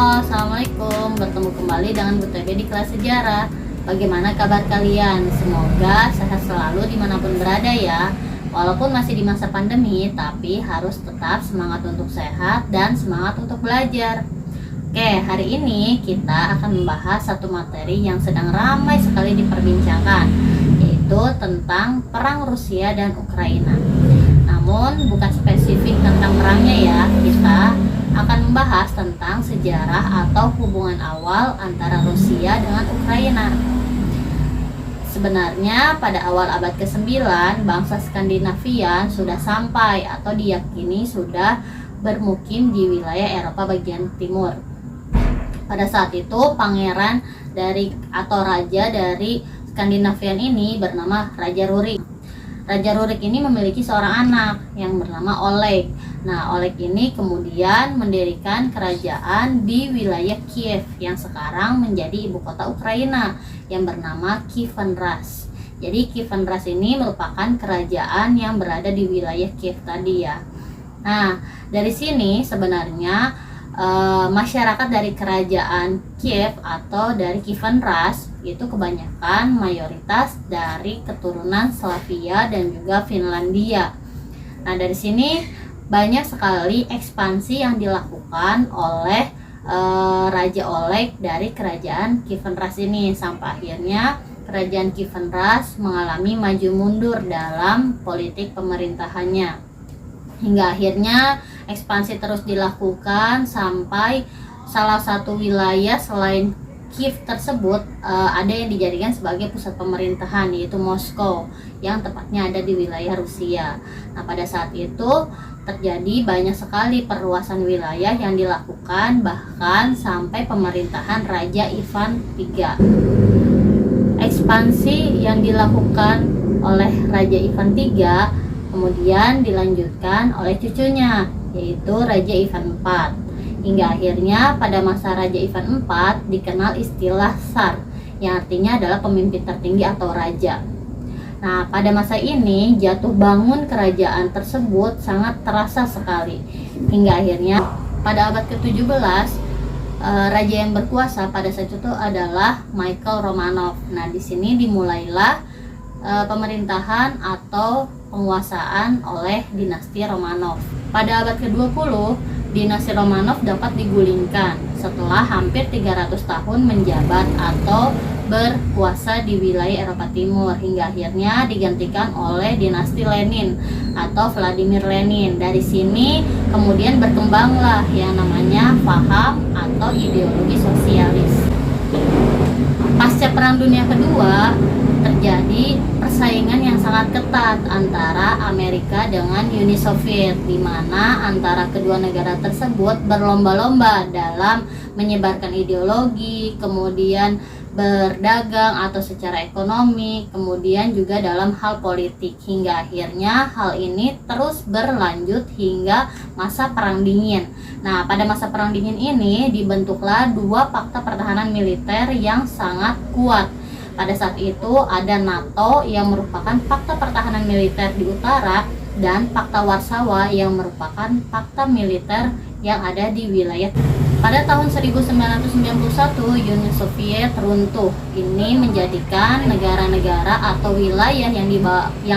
Halo, Assalamualaikum. Bertemu kembali dengan Bu Tebe di kelas sejarah. Bagaimana kabar kalian? Semoga sehat selalu dimanapun berada ya. Walaupun masih di masa pandemi, tapi harus tetap semangat untuk sehat dan semangat untuk belajar. Oke, hari ini kita akan membahas satu materi yang sedang ramai sekali diperbincangkan, yaitu tentang perang Rusia dan Ukraina. Namun bukan spesifik tentang perangnya ya, kita akan membahas tentang sejarah atau hubungan awal antara Rusia dengan Ukraina. Sebenarnya pada awal abad ke-9 bangsa Skandinavia sudah sampai atau diyakini sudah bermukim di wilayah Eropa bagian timur. Pada saat itu pangeran dari atau raja dari Skandinavian ini bernama Raja Rurik. Raja Rurik ini memiliki seorang anak yang bernama Oleg. Nah, Oleg ini kemudian mendirikan kerajaan di wilayah Kiev yang sekarang menjadi ibu kota Ukraina yang bernama Kievan Rus. Jadi Kievan Rus ini merupakan kerajaan yang berada di wilayah Kiev tadi ya. Nah, dari sini sebenarnya masyarakat dari kerajaan Kiev atau dari Kievan Rus itu kebanyakan mayoritas dari keturunan Slavia dan juga Finlandia. Nah, dari sini banyak sekali ekspansi yang dilakukan oleh Raja Oleg dari kerajaan Kievan Rus ini sampai akhirnya kerajaan Kievan Rus mengalami maju mundur dalam politik pemerintahannya. Hingga akhirnya ekspansi terus dilakukan sampai salah satu wilayah selain Kiev tersebut ada yang dijadikan sebagai pusat pemerintahan, yaitu Moskow yang tepatnya ada di wilayah Rusia. Nah, pada saat itu terjadi banyak sekali perluasan wilayah yang dilakukan bahkan sampai pemerintahan Raja Ivan III. Ekspansi yang dilakukan oleh Raja Ivan III kemudian dilanjutkan oleh cucunya, yaitu Raja Ivan IV. Hingga akhirnya pada masa Raja Ivan IV dikenal istilah Tsar, yang artinya adalah pemimpin tertinggi atau raja. Nah, pada masa ini jatuh bangun kerajaan tersebut sangat terasa sekali. Hingga akhirnya pada abad ke-17 raja yang berkuasa pada saat itu adalah Mikhail Romanov. Nah, di sini dimulailah pemerintahan atau penguasaan oleh dinasti Romanov. Pada abad ke-20, dinasti Romanov dapat digulingkan setelah hampir 300 tahun menjabat atau berkuasa di wilayah Eropa Timur hingga akhirnya digantikan oleh dinasti Lenin atau Vladimir Lenin. Dari sini kemudian berkembanglah yang namanya paham atau ideologi sosialis. Pasca Perang Dunia Kedua terjadi persaingan yang sangat ketat antara Amerika dengan Uni Soviet, di mana antara kedua negara tersebut berlomba-lomba dalam menyebarkan ideologi, kemudian berdagang atau secara ekonomi, kemudian juga dalam hal politik, hingga akhirnya hal ini terus berlanjut hingga masa Perang Dingin. Nah, pada masa Perang Dingin ini dibentuklah dua fakta pertahanan militer yang sangat kuat. Pada saat itu ada NATO yang merupakan fakta pertahanan militer di utara dan Fakta Warsawa yang merupakan fakta militer yang ada di wilayah. Pada tahun 1991 Uni Soviet runtuh. Ini menjadikan negara-negara atau wilayah yang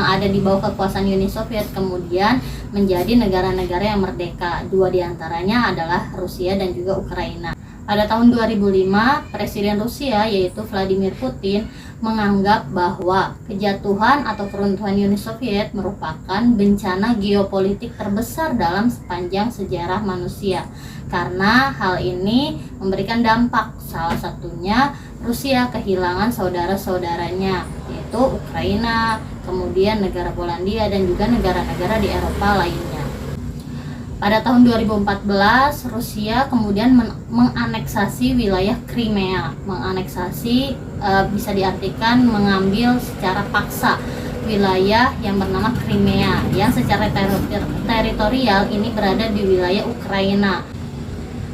ada di bawah kekuasaan Uni Soviet kemudian menjadi negara-negara yang merdeka. Dua diantaranya adalah Rusia dan juga Ukraina. Pada tahun 2005, Presiden Rusia yaitu Vladimir Putin menganggap bahwa kejatuhan atau keruntuhan Uni Soviet merupakan bencana geopolitik terbesar dalam sepanjang sejarah manusia. Karena hal ini memberikan dampak, salah satunya Rusia kehilangan saudara-saudaranya yaitu Ukraina, kemudian negara Polandia dan juga negara-negara di Eropa lainnya. Pada tahun 2014, Rusia kemudian menganeksasi wilayah Crimea. Menganeksasi bisa diartikan mengambil secara paksa wilayah yang bernama Crimea, yang secara teritorial ini berada di wilayah Ukraina.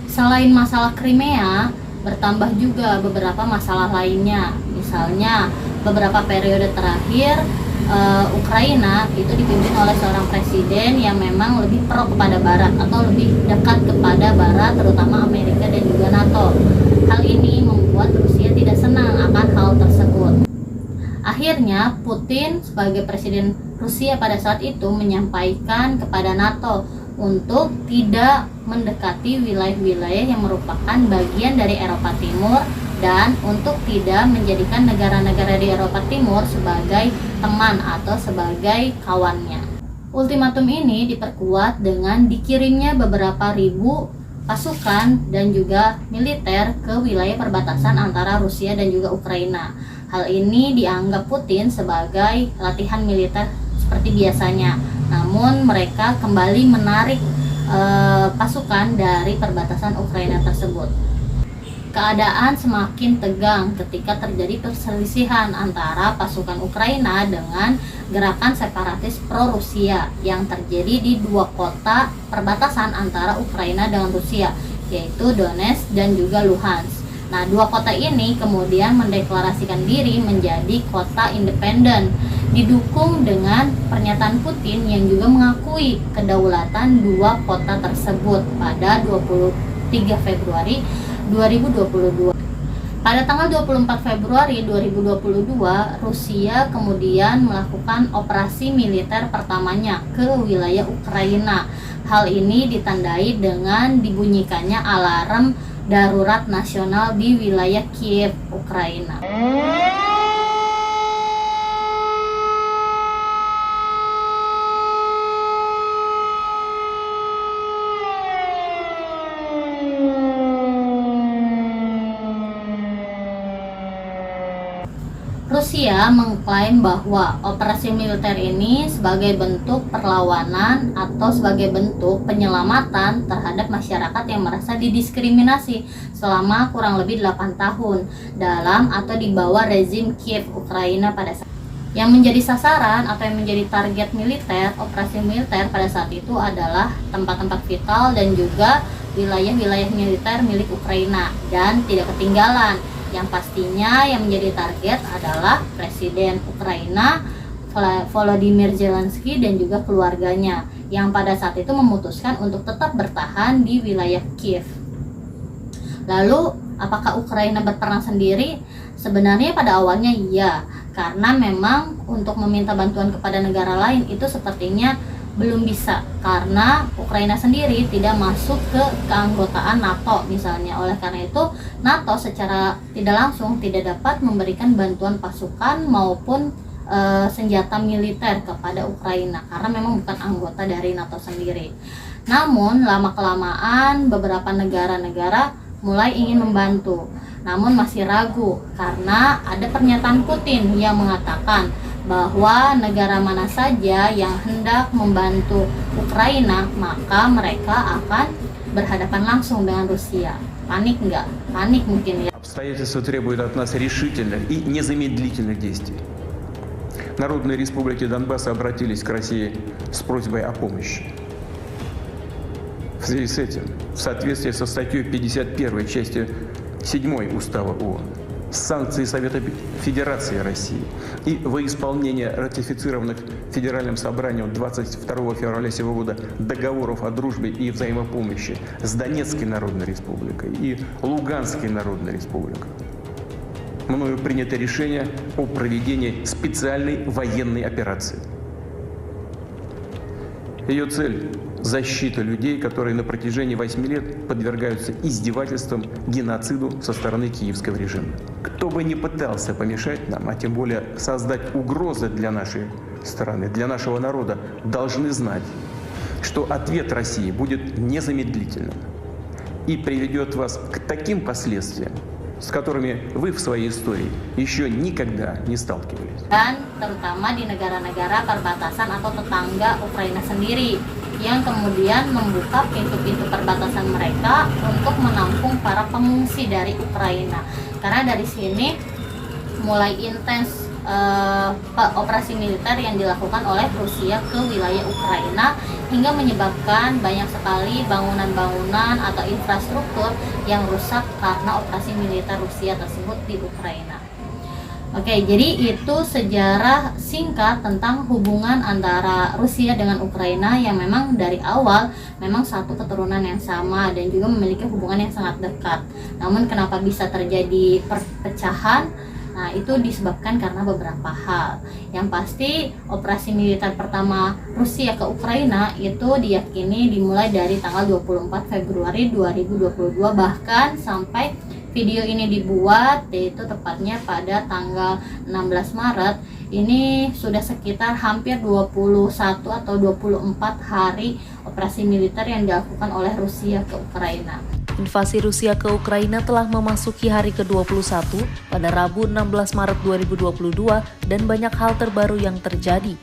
Selain masalah Crimea, bertambah juga beberapa masalah lainnya. Misalnya, beberapa periode terakhir Ukraina itu dipimpin oleh seorang presiden yang memang lebih pro kepada Barat atau lebih dekat kepada Barat, terutama Amerika dan juga NATO. Hal ini membuat Rusia tidak senang akan hal tersebut. Akhirnya Putin sebagai presiden Rusia pada saat itu menyampaikan kepada NATO untuk tidak mendekati wilayah-wilayah yang merupakan bagian dari Eropa Timur dan untuk tidak menjadikan negara-negara di Eropa Timur sebagai teman atau sebagai kawannya. Ultimatum ini diperkuat dengan dikirimnya beberapa ribu pasukan dan juga militer ke wilayah perbatasan antara Rusia dan juga Ukraina. Hal ini dianggap Putin sebagai latihan militer seperti biasanya. Namun mereka kembali menarik pasukan dari perbatasan Ukraina tersebut. Keadaan semakin tegang ketika terjadi perselisihan antara pasukan Ukraina dengan gerakan separatis pro-Rusia yang terjadi di dua kota perbatasan antara Ukraina dengan Rusia, yaitu Donetsk dan juga Luhansk. Nah, dua kota ini kemudian mendeklarasikan diri menjadi kota independen, didukung dengan pernyataan Putin yang juga mengakui kedaulatan dua kota tersebut pada 23 Februari 2022. Pada tanggal 24 Februari 2022, Rusia kemudian melakukan operasi militer pertamanya ke wilayah Ukraina. Hal ini ditandai dengan dibunyikannya alarm darurat nasional di wilayah Kiev, Ukraina. Rusia mengklaim bahwa operasi militer ini sebagai bentuk perlawanan atau sebagai bentuk penyelamatan terhadap masyarakat yang merasa didiskriminasi selama kurang lebih 8 tahun dalam atau di bawah rezim Kiev, Ukraina pada saat yang menjadi sasaran atau yang menjadi target militer, operasi militer pada saat itu adalah tempat-tempat vital dan juga wilayah-wilayah militer milik Ukraina. Dan tidak ketinggalan, yang pastinya yang menjadi target adalah Presiden Ukraina Volodymyr Zelensky dan juga keluarganya yang pada saat itu memutuskan untuk tetap bertahan di wilayah Kiev. Lalu, apakah Ukraina berperang sendiri? Sebenarnya pada awalnya iya, karena memang untuk meminta bantuan kepada negara lain itu sepertinya belum bisa, karena Ukraina sendiri tidak masuk ke keanggotaan NATO misalnya. Oleh karena itu NATO secara tidak langsung tidak dapat memberikan bantuan pasukan maupun senjata militer kepada Ukraina karena memang bukan anggota dari NATO sendiri. Namun lama-kelamaan beberapa negara-negara mulai ingin membantu, namun masih ragu karena ada pernyataan Putin yang mengatakan bahwa negara mana saja yang hendak membantu Ukraina maka mereka akan berhadapan langsung dengan Rusia. Panik nggak? Panik mungkin ya. Обстоятельства требуют от нас решительных и незамедлительных действий. Народные республики Донбасса обратились к России с просьбой о помощи. В связи с этим, в соответствии со статьей 51 части 7 Устава ООН, санкции Совета Федерации России и во исполнение ратифицированных Федеральным собранием 22 февраля сего года договоров о дружбе и взаимопомощи с Донецкой Народной Республикой и Луганской Народной Республикой, мною принято решение о проведении специальной военной операции. Ее цель – защита людей, которые на протяжении 8 лет подвергаются издевательствам, геноциду со стороны киевского режима. Кто бы ни пытался помешать нам, а тем более создать угрозы для нашей страны, для нашего народа, должны знать, что ответ России будет незамедлительным и приведет вас к таким последствиям, с которыми вы в своей истории еще никогда не сталкивались. Dan terutama di negara-negara perbatasan atau tetangga Ukraina sendiri yang kemudian membuka pintu-pintu perbatasan mereka untuk menampung para pengungsi dari Ukraina. Karena dari sini mulai intens operasi militer yang dilakukan oleh Rusia ke wilayah Ukraina hingga menyebabkan banyak sekali bangunan-bangunan atau infrastruktur yang rusak karena operasi militer Rusia tersebut di Ukraina. Oke, jadi itu sejarah singkat tentang hubungan antara Rusia dengan Ukraina yang memang dari awal memang satu keturunan yang sama dan juga memiliki hubungan yang sangat dekat. Namun kenapa bisa terjadi perpecahan? Nah, itu disebabkan karena beberapa hal. Yang pasti, operasi militer pertama Rusia ke Ukraina itu diyakini dimulai dari tanggal 24 Februari 2022, bahkan sampai video ini dibuat yaitu tepatnya pada tanggal 16 Maret. Ini sudah sekitar hampir 21 atau 24 hari operasi militer yang dilakukan oleh Rusia ke Ukraina. Invasi Rusia ke Ukraina telah memasuki hari ke-21 pada Rabu 16 Maret 2022 dan banyak hal terbaru yang terjadi.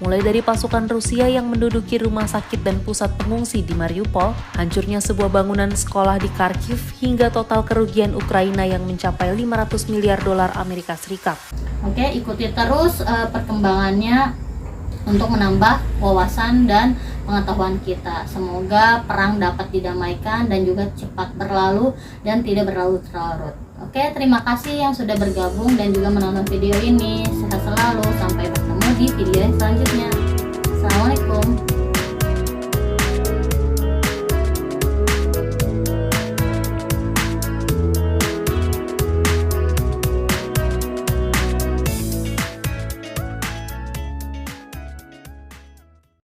Mulai dari pasukan Rusia yang menduduki rumah sakit dan pusat pengungsi di Mariupol, hancurnya sebuah bangunan sekolah di Kharkiv, hingga total kerugian Ukraina yang mencapai 500 miliar dolar Amerika Serikat. Oke, ikuti terus perkembangannya untuk menambah wawasan dan pengetahuan kita. Semoga perang dapat didamaikan dan juga cepat berlalu dan tidak berlarut-larut. Oke, terima kasih yang sudah bergabung dan juga menonton video ini. Sehat selalu, sampai bertemu di video yang selanjutnya.